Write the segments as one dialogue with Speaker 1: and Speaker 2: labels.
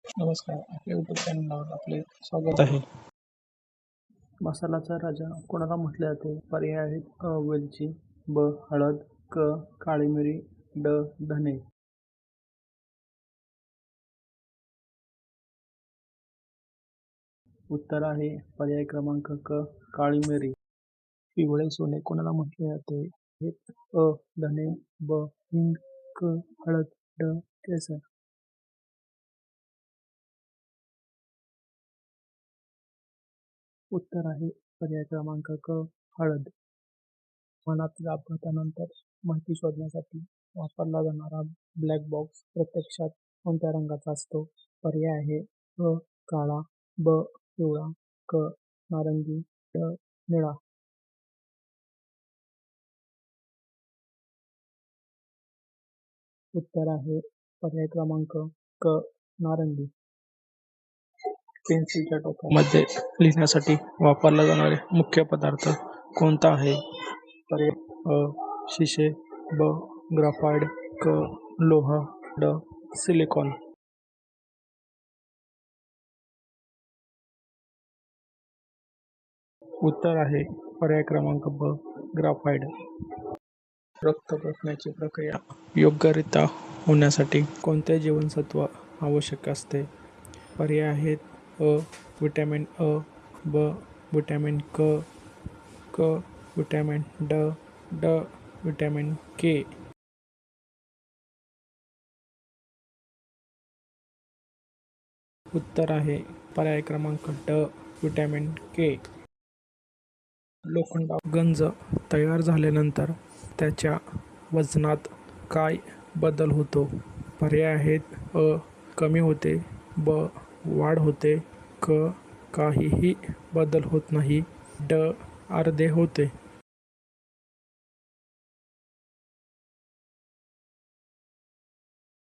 Speaker 1: नमस्कार, आपल्या यूट्यूब चॅनलवर आपले स्वागत आहे. मसाल्याचा राजा कोणाला म्हटले जाते? पर्याय आहेत: अ. वेलची, ब. हळद, क. काळी मिरी, ड. धने. उत्तर आहे पर्याय क्रमांक क. काळी मिरी. पिवळे सोने कोणाला म्हटले जाते? आहेत अ. धने, ब. हिंग, क. हळद, ड. केसर. उत्तर आहे पर्याय क्रमांक क. हळद. विमानातील अपघातानंतर माहिती शोधण्यासाठी वापरला जाणारा ब्लॅक बॉक्स प्रत्यक्षात कोणत्या रंगाचा असतो? पर्याय आहे: अ. काळा, ब. पिवळा, क. नारंगी, ड. निळा. उत्तर आहे पर्याय क्रमांक क. नारंगी. पेन्सिलच्या टोकामध्ये लिहिण्यासाठी वापरला जाणारे मुख्य पदार्थ कोणता आहे? पर्याय: अ. शिसे, ब. ग्राफाइट, क. लोह, ड. सिलिकॉन. उत्तर आहे पर्याय क्रमांक ब. ग्राफाइट. रक्त पोचण्याची प्रक्रिया योग्यरित्या होण्यासाठी कोणते जीवनसत्व आवश्यक असते? पर्याय आहेत: अ. विटॅमिन अ, ब. विटॅमिन क, क. विटॅमिन ड, ड. विटॅमिन के. उत्तर आहे पर्याय क्रमांक ड. विटॅमिन के. लोखंडाचा गंज तयार झाल्यानंतर त्याच्या वजनात काय बदल होतो? पर्याय आहेत: अ. कमी होते, ब. वाढ होते, क. काहीही बदल होत नाही, ड. अर्धे होते.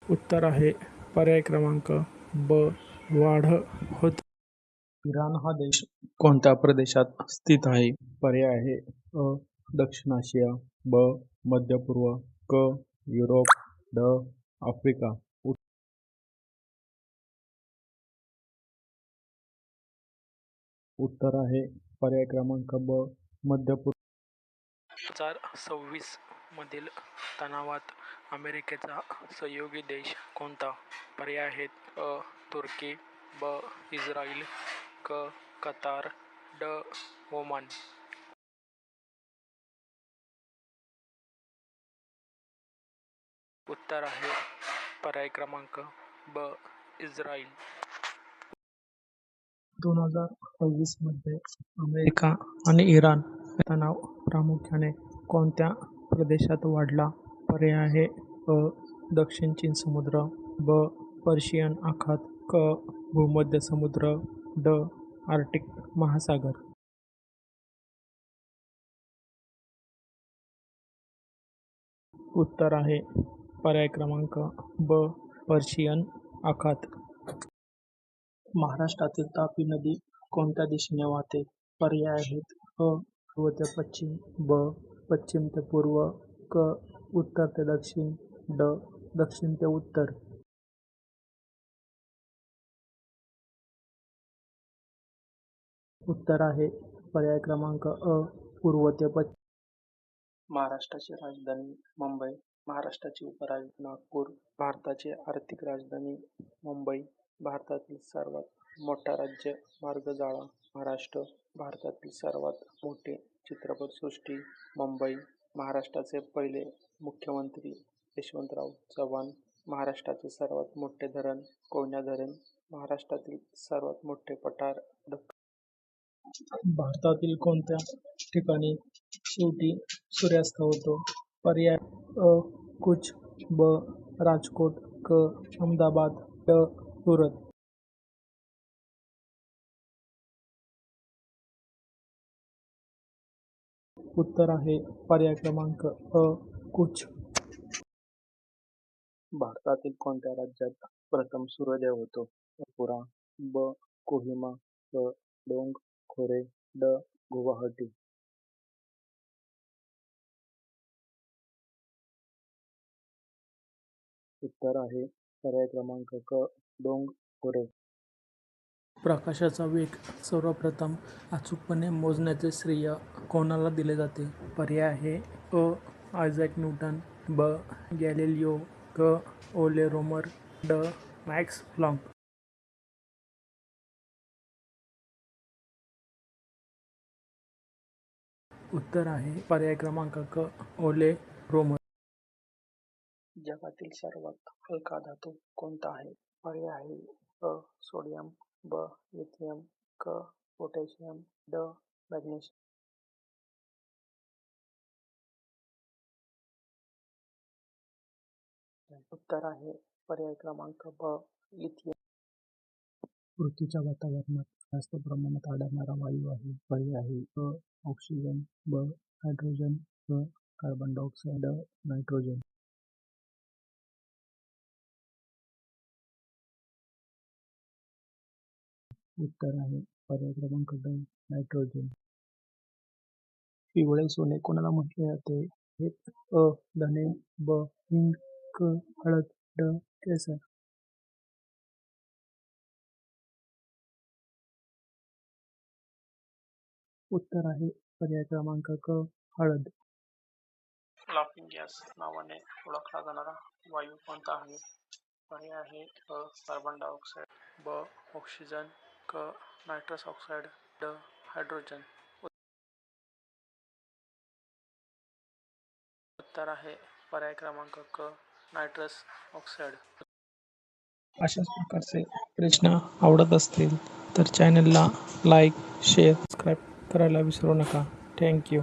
Speaker 1: उत्तर आहे पर्याय क्रमांक ब. वाढ होते. इराण हा देश कोणत्या प्रदेशात स्थित आहे? पर्याय आहे: अ. दक्षिण आशिया, ब. मध्य पूर्व, क. युरोप, ड. आफ्रिका. उत्तर आहे पर्याय क्रमांक ब. मध्य पूर्व. 2026 मधील तणावात अमेरिकेचा सहयोगी देश कोणता? पर्याय आहेत: अ. तुर्की, ब. इस्रायल, क. कतार, ड. ओमान. उत्तर आहे पर्याय क्रमांक ब. इस्रायल. 2026 मध्ये अमेरिका आणि इराण तणाव प्रामुख्याने कोणत्या प्रदेशात वाढला? पर्याय आहे: अ. दक्षिण चीन समुद्र, ब. पर्शियन आखात, क. भूमध्य समुद्र, ड. आर्क्टिक महासागर. उत्तर आहे पर्याय क्रमांक ब. पर्शियन आखात. महाराष्ट्रातील तापी नदी कोणत्या दिशेने वाहते? पर्याय आहेत: अ. पूर्व ते पश्चिम, ब. पश्चिम ते पूर्व, क. उत्तर ते दक्षिण, ड. दक्षिण ते उत्तर. उत्तर आहे पर्याय क्रमांक अ. पूर्व ते पश्चिम. महाराष्ट्राची राजधानी मुंबई, महाराष्ट्राची उपराजधानी नागपूर, भारताची आर्थिक राजधानी मुंबई, भारतातील सर्वात मोठा राज्य मार्गजाळा महाराष्ट्र, भारतातील सर्वात मोठे चित्रपटसृष्टी मुंबई, महाराष्ट्राचे पहिले मुख्यमंत्री यशवंतराव चव्हाण, महाराष्ट्राचे सर्वात मोठे धरण कोयना धरण, महाराष्ट्रातील सर्वात मोठे पठार भारतातील कोणत्या ठिकाणी शेवटी सूर्यास्त होतो? पर्याय: अ. कच्छ, ब. राजकोट, क. अहमदाबाद, ड. सुरत. उत्तर आहे पर्याय क्रमांक अ. कच्छ. भारतातील कोणत्या राज्यात प्रथम सूर्योदय होतो? त्रिपुरा, ब. कोहिमा, क. डोंग खोरे, ड. गुवाहाटी. उत्तर आहे पर्याय क्रमांक क. डोंग पुढे. प्रकाशाचा वेग सर्वप्रथम अचूकपणे मोजण्याचे श्रेय कोणाला दिले जाते? पर्याय आहे अ. आयझॅक न्यूटन, ब. गॅलिलिओ, क. ओले रोमर, ड. Max plank. उत्तर आहे पर्याय क्रमांक क. ओले रोमर. जगातील सर्वात हलका धातू कोणता आहे? पर्याय आहे अ. सोडियम, ब. लिथियम, क. पोटॅशियम, ड. मॅग्नेशियम. उत्तर आहे पर्याय क्रमांक ब. लिथियम. पृथ्वीच्या वातावरणात जास्त प्रमाणात आढळणारा वायू आहे. पर्याय आहे अ. ऑक्सिजन, ब. हायड्रोजन, क. कार्बन डायऑक्साईड, ड. नायट्रोजन. उत्तर आहे पर्याय क्रमांक ड. नायट्रोजन. पिवळे सोने कोणाला म्हटले जाते? हे अ. धने, ब. हिंग, क. हळद, ड. केसर. उत्तर आहे पर्याय क्रमांक क. हळद. लाफिंग गॅस नावाने ओळखला जाणारा वायू कोणता आहे? पर्याय आहे अ. कार्बन डायऑक्साईड, ब. ऑक्सिजन, क. नायट्रस ऑक्साईड, ड. हायड्रोजन. उत्तर आहे पर्याय क्रमांक क. Nitrous oxide. अशाच प्रकारचे प्रश्न आवडत असतील तर चॅनलला लाईक, शेअर, सबस्क्राईब करायला विसरू नका. थँक्यू.